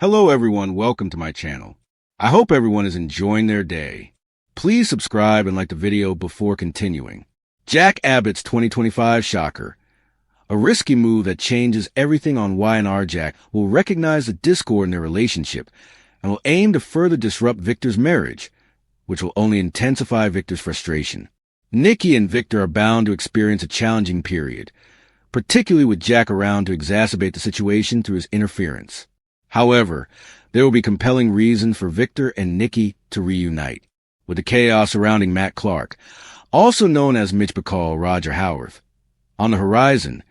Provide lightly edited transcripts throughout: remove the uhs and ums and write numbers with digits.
Hello everyone, welcome to my channel. I hope everyone is enjoying their day. Please subscribe and like the video before continuing. Jack Abbott's 2025 shocker. A risky move that changes everything on Y&R. Jack will recognize the discord in their relationship and will aim to further disrupt Victor's marriage, which will only intensify Victor's frustration. Nikki and Victor are bound to experience a challenging period, particularly with Jack around to exacerbate the situation through his interference. However, there will be compelling reasons for Victor and Nikki to reunite, with the chaos surrounding Matt Clark, also known as Mitch Bacall, Roger Howarth. On the horizon,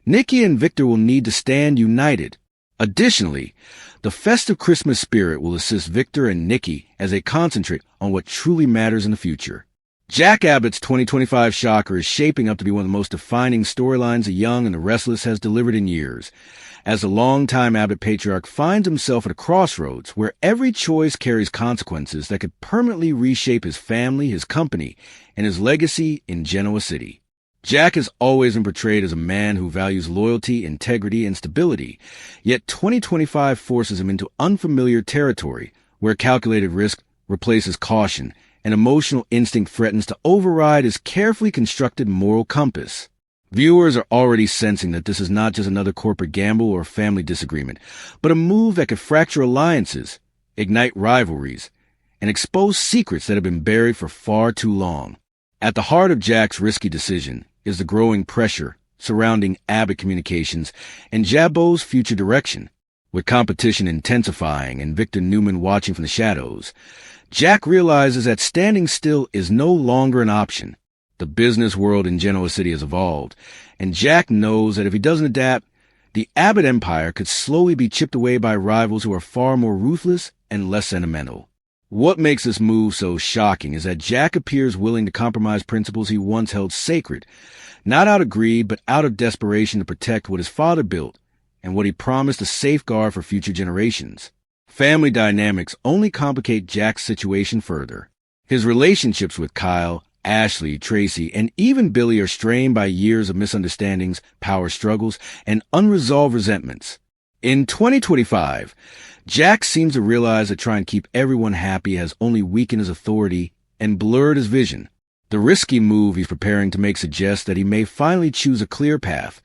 Nikki and Victor will need to stand united. Additionally, the festive Christmas spirit will assist Victor and Nikki as they concentrate on what truly matters in the future. Jack Abbott's 2025 shocker is shaping up to be one of the most defining storylines The Young and the Restless has delivered in years, as the longtime Abbott patriarch finds himself at a crossroads where every choice carries consequences that could permanently reshape his family, his company, and his legacy in Genoa City. Jack has always been portrayed as a man who values loyalty, integrity, and stability, yet 2025 forces him into unfamiliar territory where calculated risk replaces caution and emotional instinct threatens to override his carefully constructed moral compass. Viewers are already sensing that this is not just another corporate gamble or family disagreement, but a move that could fracture alliances, ignite rivalries, and expose secrets that have been buried for far too long. At the heart of Jack's risky decision is the growing pressure surrounding Abbott communications and Jabbo's future direction. With competition intensifying and Victor Newman watching from the shadows, Jack realizes that standing still is no longer an option. The business world in Genoa City has evolved, and Jack knows that if he doesn't adapt, the Abbott empire could slowly be chipped away by rivals who are far more ruthless and less sentimental. What makes this move so shocking is that Jack appears willing to compromise principles he once held sacred, not out of greed, but out of desperation to protect what his father built and what he promised to safeguard for future generations. Family dynamics only complicate Jack's situation further. His relationships with Kyle, Ashley, Tracy, and even Billy are strained by years of misunderstandings, power struggles, and unresolved resentments. In 2025, Jack seems to realize that trying to keep everyone happy has only weakened his authority and blurred his vision. The risky move he's preparing to make suggests that he may finally choose a clear path,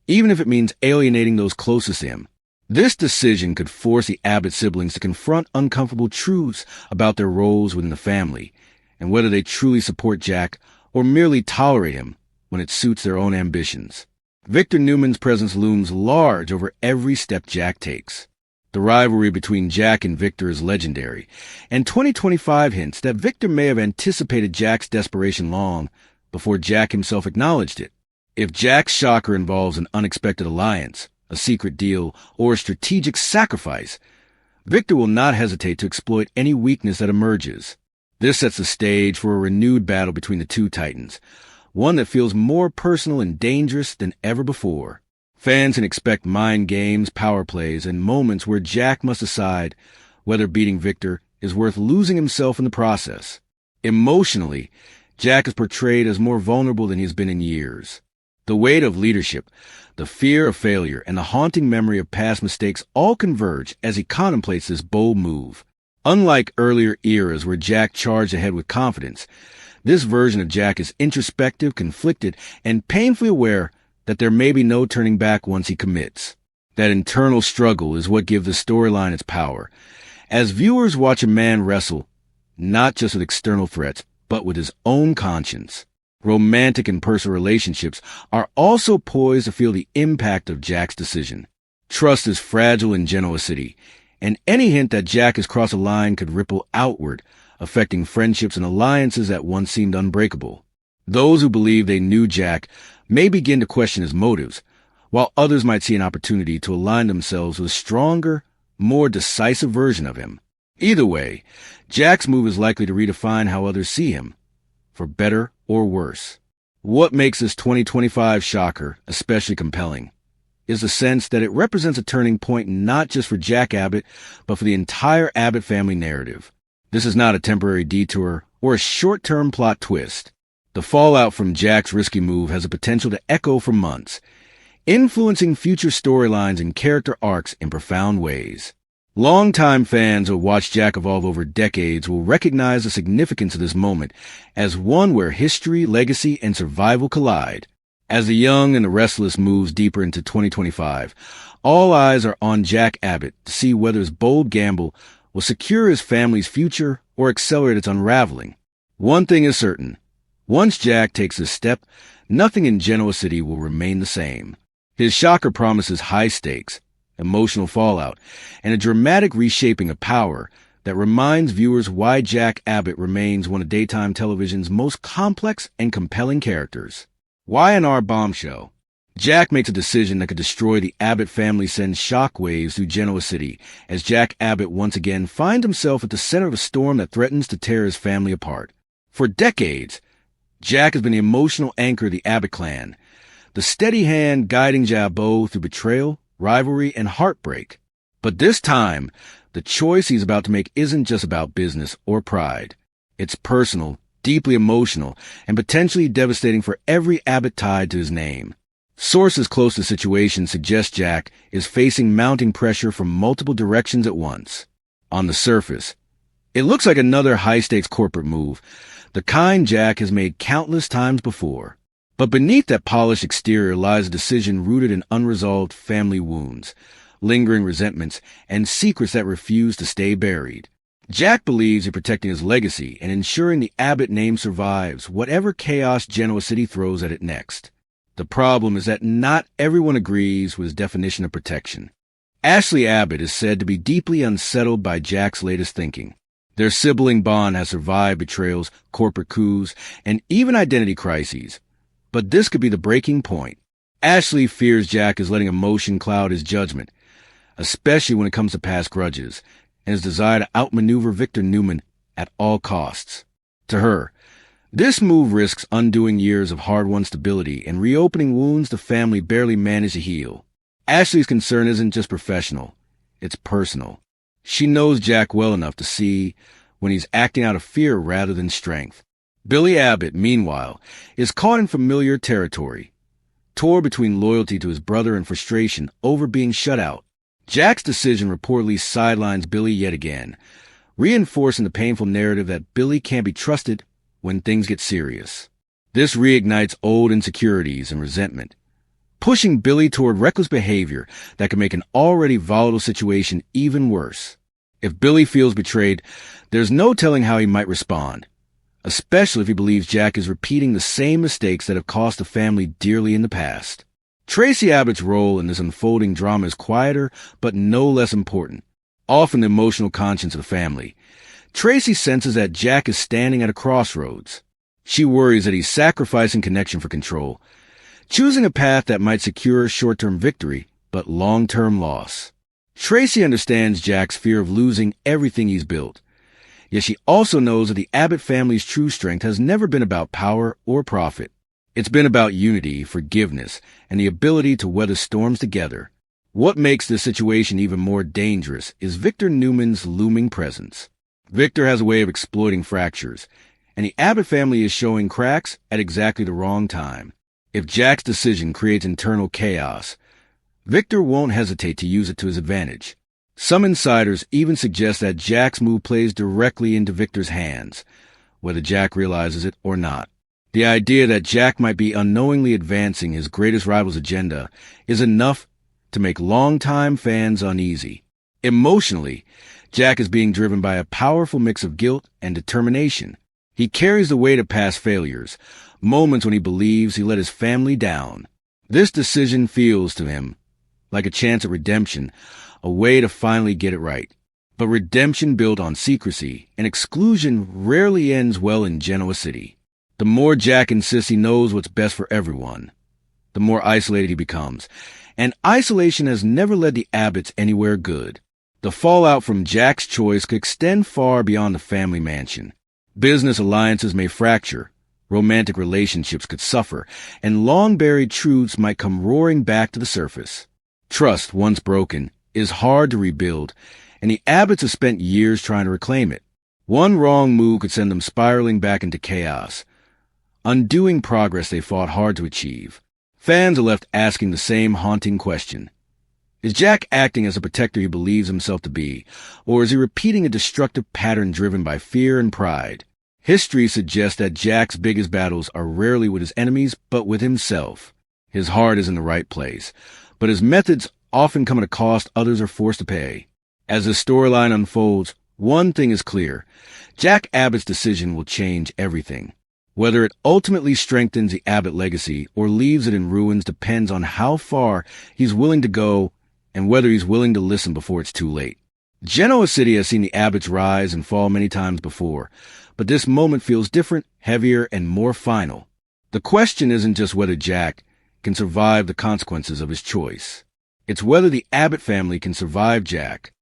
even if it means alienating those closest to him. This decision could force the Abbott siblings to confront uncomfortable truths about their roles within the family, and whether they truly support Jack or merely tolerate him when it suits their own ambitions. Victor Newman's presence looms large over every step Jack takes. The rivalry between Jack and Victor is legendary, and 2025 hints that Victor may have anticipated Jack's desperation long before Jack himself acknowledged it. If Jack's shocker involves an unexpected alliance, a secret deal, or a strategic sacrifice, Victor will not hesitate to exploit any weakness that emerges. This sets the stage for a renewed battle between the two titans, one that feels more personal and dangerous than ever before. Fans can expect mind games, power plays, and moments where Jack must decide whether beating Victor is worth losing himself in the process. Emotionally, Jack is portrayed as more vulnerable than he's been in years. The weight of leadership, the fear of failure, and the haunting memory of past mistakes all converge as he contemplates this bold move. Unlike earlier eras where Jack charged ahead with confidence, this version of Jack is introspective, conflicted, and painfully aware that there may be no turning back once he commits. That internal struggle is what gives the storyline its power, as viewers watch a man wrestle not just with external threats, but with his own conscience. Romantic and personal relationships are also poised to feel the impact of Jack's decision. Trust is fragile in Genoa City, and any hint that Jack has crossed a line could ripple outward, affecting friendships and alliances that once seemed unbreakable. Those who believe they knew Jack may begin to question his motives, while others might see an opportunity to align themselves with a stronger, more decisive version of him. Either way, Jack's move is likely to redefine how others see him, for better or worse. What makes this 2025 shocker especially compelling is the sense that it represents a turning point not just for Jack Abbott, but for the entire Abbott family narrative. This is not a temporary detour or a short-term plot twist. The fallout from Jack's risky move has the potential to echo for months, influencing future storylines and character arcs in profound ways. Longtime fans who watched Jack evolve over decades will recognize the significance of this moment as one where history, legacy, and survival collide. As the young and the restless moves deeper into 2025, all eyes are on Jack Abbott to see whether his bold gamble will secure his family's future or accelerate its unraveling. One thing is certain. Once Jack takes this step, nothing in Genoa City will remain the same. His shocker promises high stakes, emotional fallout, and a dramatic reshaping of power that reminds viewers why Jack Abbott remains one of daytime television's most complex and compelling characters. Why in our Bombshell? Jack makes a decision that could destroy the Abbott family, sends shockwaves through Genoa City as Jack Abbott once again finds himself at the center of a storm that threatens to tear his family apart. For decades, Jack has been the emotional anchor of the Abbott clan, the steady hand guiding Jabot through betrayal, rivalry, and heartbreak. But this time, the choice he's about to make isn't just about business or pride. It's personal, deeply emotional, and potentially devastating for every Abbott tied to his name. Sources close to the situation suggest Jack is facing mounting pressure from multiple directions at once. On the surface, it looks like another high-stakes corporate move, the kind Jack has made countless times before. But beneath that polished exterior lies a decision rooted in unresolved family wounds, lingering resentments, and secrets that refuse to stay buried. Jack believes in protecting his legacy and ensuring the Abbott name survives whatever chaos Genoa City throws at it next. The problem is that not everyone agrees with his definition of protection. Ashley Abbott is said to be deeply unsettled by Jack's latest thinking. Their sibling bond has survived betrayals, corporate coups, and even identity crises. But this could be the breaking point. Ashley fears Jack is letting emotion cloud his judgment, especially when it comes to past grudges, and his desire to outmaneuver Victor Newman at all costs. To her, this move risks undoing years of hard-won stability and reopening wounds the family barely managed to heal. Ashley's concern isn't just professional, it's personal. She knows Jack well enough to see when he's acting out of fear rather than strength. Billy Abbott, meanwhile, is caught in familiar territory, torn between loyalty to his brother and frustration over being shut out. Jack's decision reportedly sidelines Billy yet again, reinforcing the painful narrative that Billy can't be trusted when things get serious. This reignites old insecurities and resentment, pushing Billy toward reckless behavior that can make an already volatile situation even worse. If Billy feels betrayed, there's no telling how he might respond, especially if he believes Jack is repeating the same mistakes that have cost the family dearly in the past. Tracy Abbott's role in this unfolding drama is quieter, but no less important. Often the emotional conscience of the family, Tracy senses that Jack is standing at a crossroads. She worries that he's sacrificing connection for control, choosing a path that might secure short-term victory, but long-term loss. Tracy understands Jack's fear of losing everything he's built, yet she also knows that the Abbott family's true strength has never been about power or profit. It's been about unity, forgiveness, and the ability to weather storms together. What makes this situation even more dangerous is Victor Newman's looming presence. Victor has a way of exploiting fractures, and the Abbott family is showing cracks at exactly the wrong time. If Jack's decision creates internal chaos, Victor won't hesitate to use it to his advantage. Some insiders even suggest that Jack's move plays directly into Victor's hands, whether Jack realizes it or not. The idea that Jack might be unknowingly advancing his greatest rival's agenda is enough to make longtime fans uneasy. Emotionally, Jack is being driven by a powerful mix of guilt and determination. He carries the weight of past failures, moments when he believes he let his family down. This decision feels to him like a chance at redemption, a way to finally get it right. But redemption built on secrecy and exclusion rarely ends well in Genoa City. The more Jack insists he knows what's best for everyone, the more isolated he becomes. And isolation has never led the Abbotts anywhere good. The fallout from Jack's choice could extend far beyond the family mansion. Business alliances may fracture, romantic relationships could suffer, and long-buried truths might come roaring back to the surface. Trust, once broken, is hard to rebuild, and the Abbotts have spent years trying to reclaim it. One wrong move could send them spiraling back into chaos, undoing progress they fought hard to achieve. Fans are left asking the same haunting question. Is Jack acting as a protector he believes himself to be, or is he repeating a destructive pattern driven by fear and pride? History suggests that Jack's biggest battles are rarely with his enemies, but with himself. His heart is in the right place, but his methods often come at a cost others are forced to pay. As the storyline unfolds, one thing is clear. Jack Abbott's decision will change everything. Whether it ultimately strengthens the Abbott legacy or leaves it in ruins depends on how far he's willing to go and whether he's willing to listen before it's too late. Genoa City has seen the Abbotts rise and fall many times before, but this moment feels different, heavier, and more final. The question isn't just whether Jack can survive the consequences of his choice. It's whether the Abbott family can survive Jack.